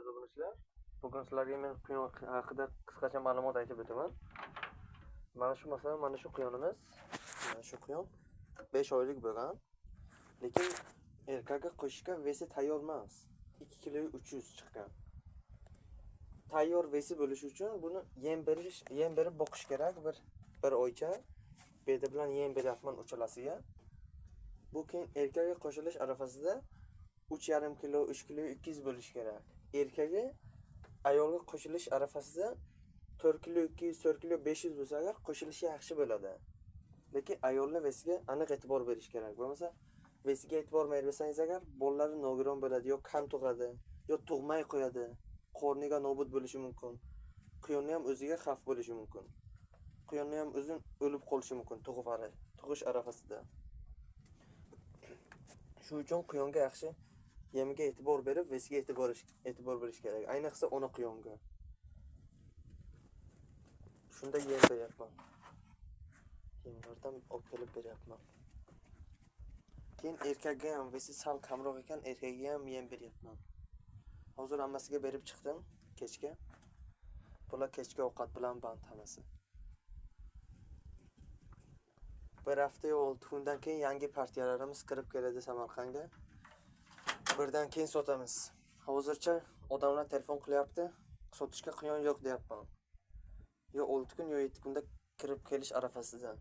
aziz obunachilar. Bugun sizlarga men quyon haqida qisqacha ma'lumot aytib o'taman. Mana shu masalan, mana shu quyonimiz, mana shu quyon 5 oylik bo'lgan. Lekin erkakka qo'shishga vesi tayyor emas. 2 kg 300 chiqqan. Tayyor vesi bo'lishi uchun buni yem berib boqish kerak bir oycha. Bedi bilan yem beryapman uchalasiga. Bu keyin erkakga qo'shilish arafasida 3,5 kg, 3 kg 200 bo'lish kerak. Erkagi ayolga qo'shilish arafasida 4 kg 200, 4 kg 500 bo'lsa agar qo'shilishi yaxshi bo'ladi. Lekin ayolni vesiga aniq e'tibor berish kerak. Bo'lmasa vesiga e'tibor bersangiz agar bolalari nogiron bo'ladi, yo kam tug'adi, yo tug'may qo'yadi. Qorniga nobud bo'lishi mumkin. Quyonni ham o'ziga xavf bo'lishi mumkin. Quyonni ham o'zin o'lib qolishi mumkin tug'ish arafasida. Shu uchun quyonga yaxshi yemiga e'tibor berib, vesiga e'tibor berish kerak. Ayniqsa ona quyonga. Shunda yem beryapman. Yemlardan olib kelib beryapman. Keyin erkakga ham vesi sal kamroq ekan, erkakga ham yem beryapman. Hozir hammasiga berib chiqdim kechga. Bular kechki ovqat bilan band hammasi. Bir hafta 6 kundan keyin yangi partiyalarimiz kirib keladi Samarqandga. Birdan keyin sotamiz. Hozircha odamlar telefon qilyapti, sotishga quyon yo'q deyapman. Yo 6 kun yo 7 kunda kirib kelish arafasida.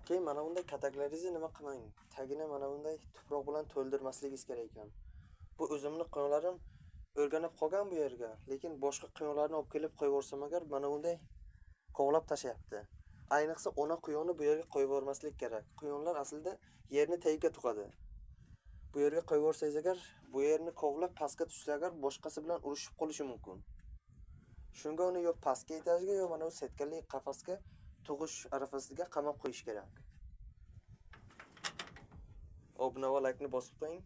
Keyin mana bunday kataklaringizni nima qilmang? Tagini mana bunday tuproq bilan to'ldirmasligingiz kerak ekan. Bu o'zimni quyonlarim o'rganib qolgan bu yerga, lekin boshqa quyonlarni olib kelib qo'yib yuborsam agar mana bunday kovlab tashlayapti. Ayniqsa ona quyonni bu yerga qo'yib yubormaslik kerak. Quyonlar aslida yerni tagiga tuqadi. Bu yerga qo'yib yuborsangiz agar, bu yerni kovlab pastga tushsa agar boshqasi bilan urushib qolishi mumkin. Shunga uni yo pastga etajga yo mana bu setkali qafasga tug'ish arafasiga qamab qo'yish kerak. Obuna va like ni bosib qo'ying.